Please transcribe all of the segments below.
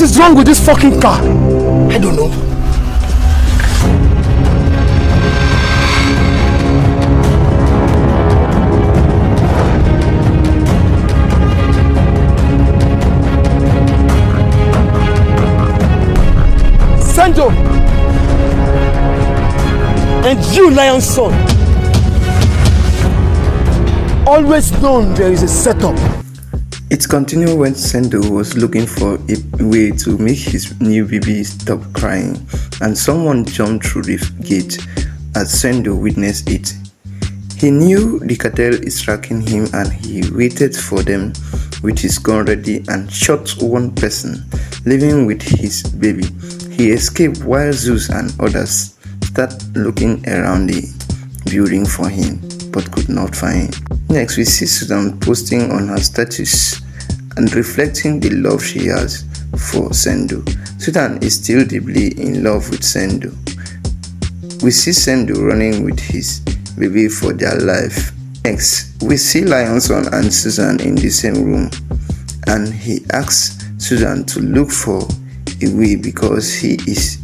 is wrong with this fucking car? I don't know. Sendo! And you, Lion's son! Always known there is a setup. It continued when Sendo was looking for a way to make his new baby stop crying, and someone jumped through the gate as Sendo witnessed it. He knew the cartel is tracking him, and he waited for them with his gun ready and shot one person, leaving with his baby. He escaped while Zeus and others started looking around the building for him, but could not find him. Next, we see Susan posting on her status and reflecting the love she has for Sendo. Susan is still deeply in love with Sendo. We see Sendo running with his baby for their life. Next, we see Lionson and Susan in the same room, and he asks Susan to look for a way because he is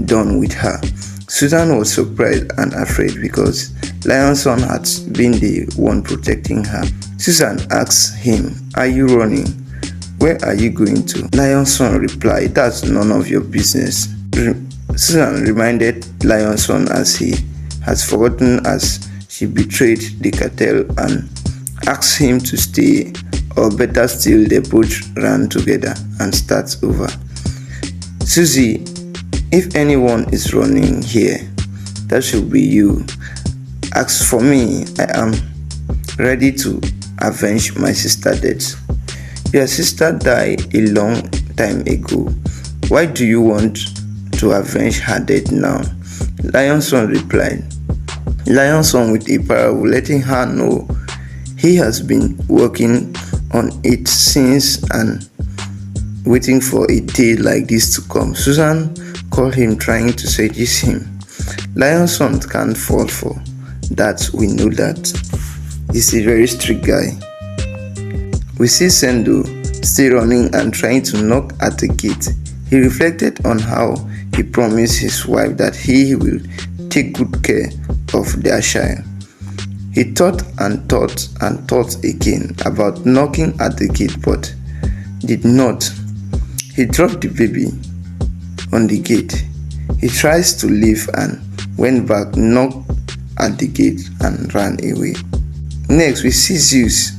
done with her. Susan was surprised and afraid because Lionson had been the one protecting her. Susan asks him, "Are you running? Where are you going to?" Lionson replied, "That's none of your business." Susan reminded Lionson as he has forgotten as she betrayed the cartel and asked him to stay, or better still, they both ran together and start over. "Susie, if anyone is running here, that should be you. As for me, I am ready to avenge my sister's death. Your sister died a long time ago. Why do you want to avenge her death now?" Lionson replied. Lionson with a parable, letting her know he has been working on it since and waiting for a day like this to come. Susan called him, trying to seduce him. Lionson can't fall for that, we know that. He's a very strict guy. We see Sendo still running and trying to knock at the gate. He reflected on how he promised his wife that he will take good care of their child. He thought and thought and thought again about knocking at the gate, but did not. He dropped the baby on the gate. He tries to leave and went back, knocked at the gate and ran away. Next, we see Zeus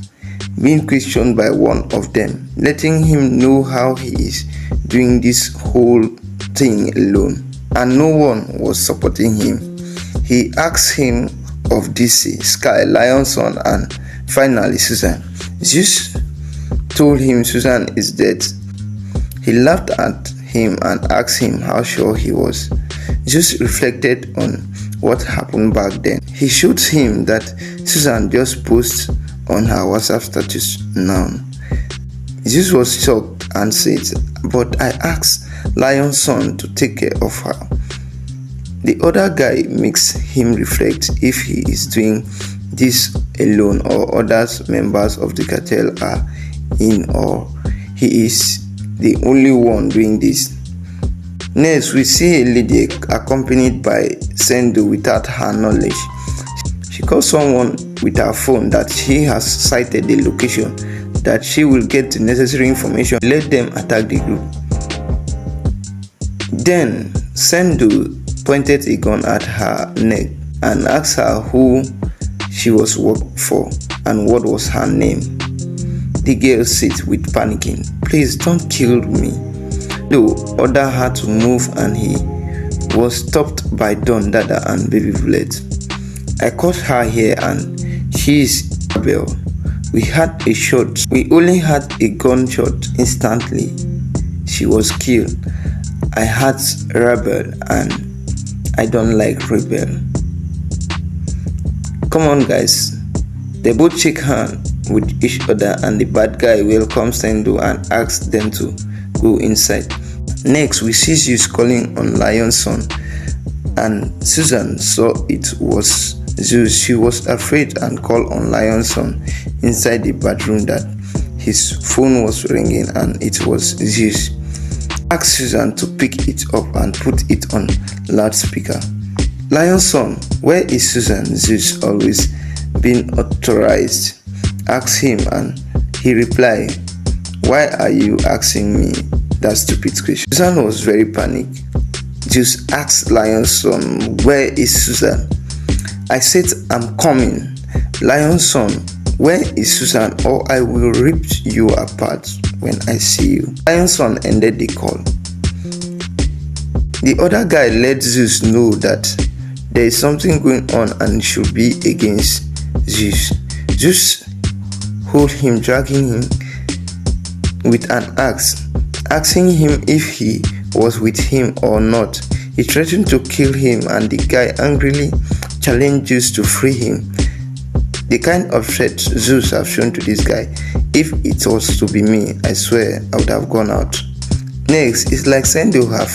being questioned by one of them, letting him know how he is doing this whole thing alone, and no one was supporting him. He asked him of DC, Sky, Lionson, and finally Susan. Zeus told him Susan is dead. He laughed at him and asked him how sure he was. Zeus reflected on what happened back then. He showed him that Susan just posted on her WhatsApp status now. Zeus was shocked and said, "But I asked Lionson to take care of her." The other guy makes him reflect if he is doing this alone or other members of the cartel are in, or he is the only one doing this. Next, we see a lady accompanied by Sendo without her knowledge. She calls someone with her phone that she has cited the location, that she will get the necessary information, let them attack the group. Then Sendo pointed a gun at her neck and asked her who she was working for and what was her name. The girl said with panicking, "Please don't kill me." Though ordered her to move, and he was stopped by Don Dada and Baby Bullet. "I caught her here and she is rebel. We had a shot. We only had a gunshot. Instantly, she was killed. I had rebel and I don't like rebel." Come on, guys. They both shake hands with each other, and the bad guy welcomes Sendo and asks them to go inside. Next, we see Zeus calling on Lionson, and Susan saw it was Zeus. She was afraid and called on Lionson inside the bedroom that his phone was ringing and it was Zeus. asked Susan to pick it up and put it on loudspeaker. Lion's son, where is Susan? Zeus, always been authorized, asked him, and he replied, why are you asking me that stupid question? Susan was very panicked. Zeus asked Lion's son, where is Susan? I said, I'm coming. Lion's son, where is Susan, or I will rip you apart when I see you. Lion's son ended the call. The other guy let Zeus know that there is something going on and should be against Zeus. Zeus hold him, dragging him with an axe, asking him if he was with him or not. He threatened to kill him, and the guy angrily challenged Zeus to free him. The kind of threat Zeus have shown to this guy, if it was to be me, I swear I would have gone out. Next, it's like Sendo have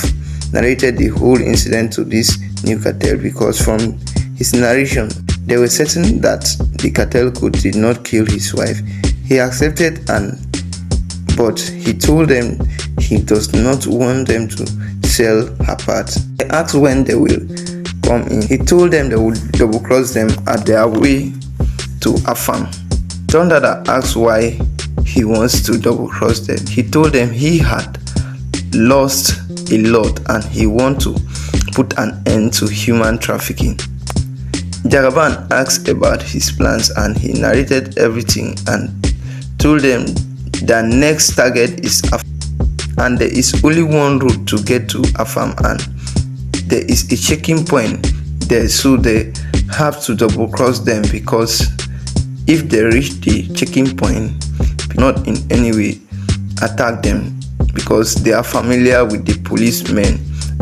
narrated the whole incident to this new cartel, because from his narration, they were certain that the cartel code did not kill his wife. He accepted, but he told them he does not want them to sell her part. They asked when they will come in. He told them they would double cross them at their way to a farm. Thunderdada asked why he wants to double cross them. He told them he had lost a lot and he wants to put an end to human trafficking. Jagaban asked about his plans, and he narrated everything and told them their next target is Afam, and there is only one route to get to Afam, and there is a checking point there, so they have to double cross them, because if they reach the checking point, not in any way attack them, because they are familiar with the policemen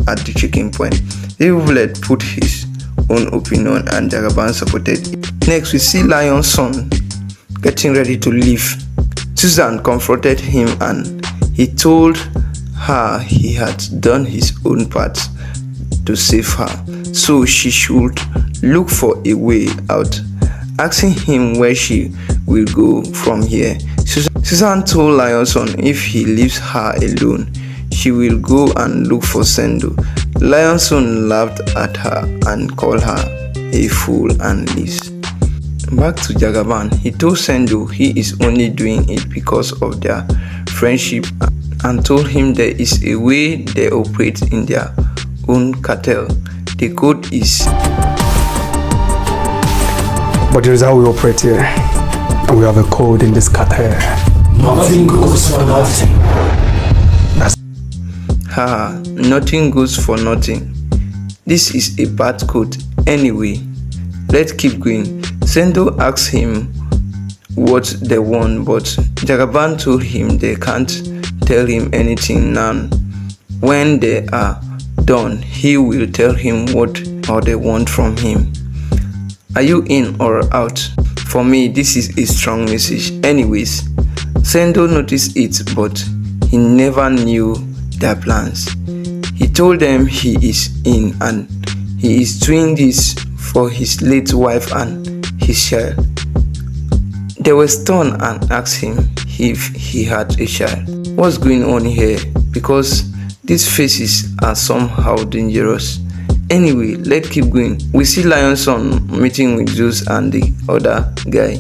at the checking point. Evulet put his own opinion and Jagaban supported it. Next, we see Lion's son getting ready to leave. Susan confronted him and he told her he had done his own part to save her, so she should look for a way out, asking him where she will go from here. Susan told Lion's son if he leaves her alone, she will go and look for Sendo. Lion's son laughed at her and called her a fool and leaves. Back to Jagaban, he told Sendo he is only doing it because of their friendship and told him there is a way they operate in their own cartel. The code is... But here's how we operate here. And we have a code in this cartel. Nothing goes for nothing. Haha, nothing goes for nothing. This is a bad code. Anyway, let's keep going. Sendo asked him what they want, but Jagaban told him they can't tell him anything now. When they are done, he will tell him what or they want from him. Are you in or out? For me, this is a strong message. Anyways, Sendo noticed it, but he never knew their plans. He told them he is in and he is doing this for his late wife and his child. They were stunned and asked him if he had a child. What's going on here? Because these faces are somehow dangerous. Anyway, let's keep going. We see Lion's son meeting with Zeus and the other guy.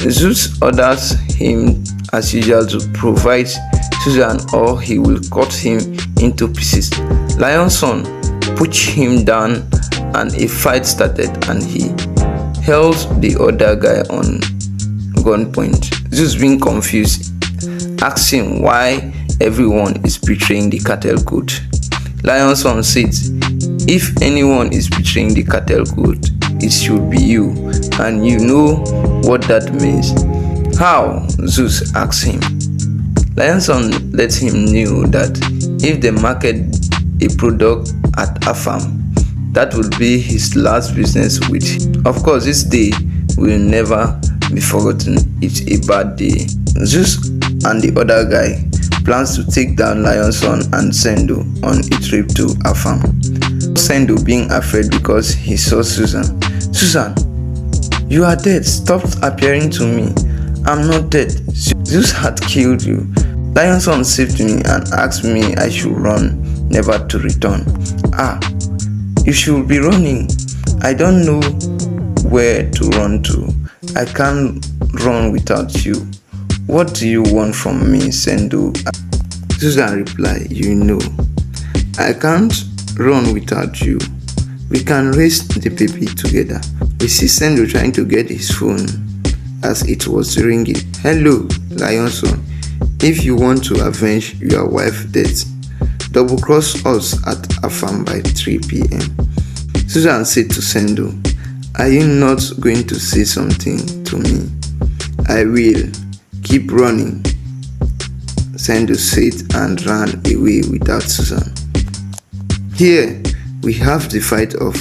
Zeus orders him as usual to provide Susan or he will cut him into pieces. Lion's son pushed him down and a fight started and he held the other guy on gunpoint. Zeus, being confused, asked him why everyone is betraying the cartel code. Lion's son said, if anyone is betraying the cartel code, it should be you, and you know what that means. How? Zeus asked him. Lion's son let him know that if they market a product at a farm, that will be his last business with him. Of course, this day will never be forgotten. It's a bad day. Zeus and the other guy plans to take down Lion's son and Sendo on a trip to a farm. Sendo being afraid because he saw Susan. Susan, you are dead. Stop appearing to me. I'm not dead. Zeus had killed you. Lion son saved me and asked me I should run, never to return. You should be running. I don't know where to run to. I can't run without you. What do you want from me, Sendo? Susan replied, you know, I can't run without you. We can raise the baby together. We see Sendo trying to get his phone as it was ringing. Hello, Lion son. If you want to avenge your wife's death, double cross us at a farm by 3 p.m. Susan said to Sendo, are you not going to say something to me? I will. Keep running, Sendo said and ran away without Susan. Here we have the fight of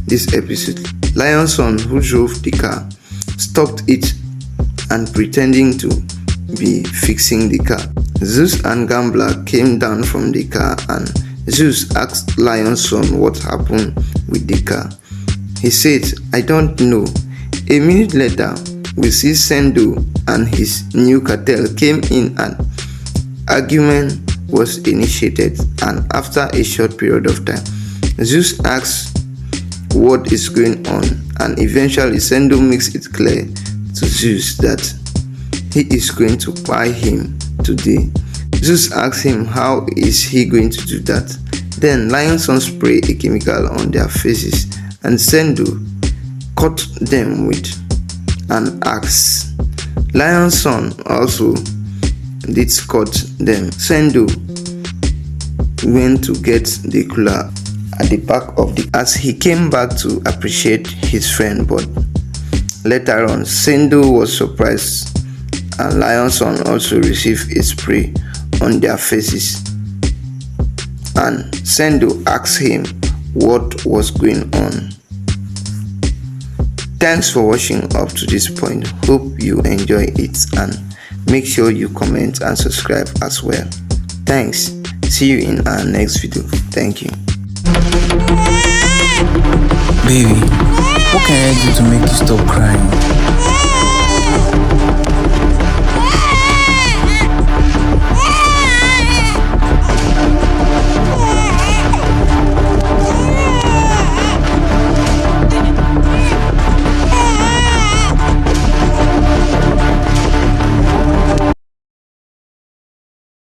this episode. Lion son, who drove the car, stopped it and pretending to be fixing the car. Zeus and Gambler came down from the car and Zeus asked Lion son what happened with the car. He said, I don't know. A minute later, we see Sendo and his new cartel came in and argument was initiated, and after a short period of time, Zeus asks what is going on, and eventually Sendo makes it clear to Zeus that he is going to buy him today. Zeus asks him how is he going to do that. Then Lion son spray a chemical on their faces and Sendo cut them with an axe. Lion son also did cut them. Sendo went to get the cooler at the back of the as he came back to appreciate his friend, but later on Sendo was surprised and Lion son also received a spray on their faces, and Sendo asked him what was going on. Thanks for watching up to this point. Hope you enjoy it and make sure you comment and subscribe as well. Thanks. See you in our next video. Thank you. Baby, what can I do to make you stop crying?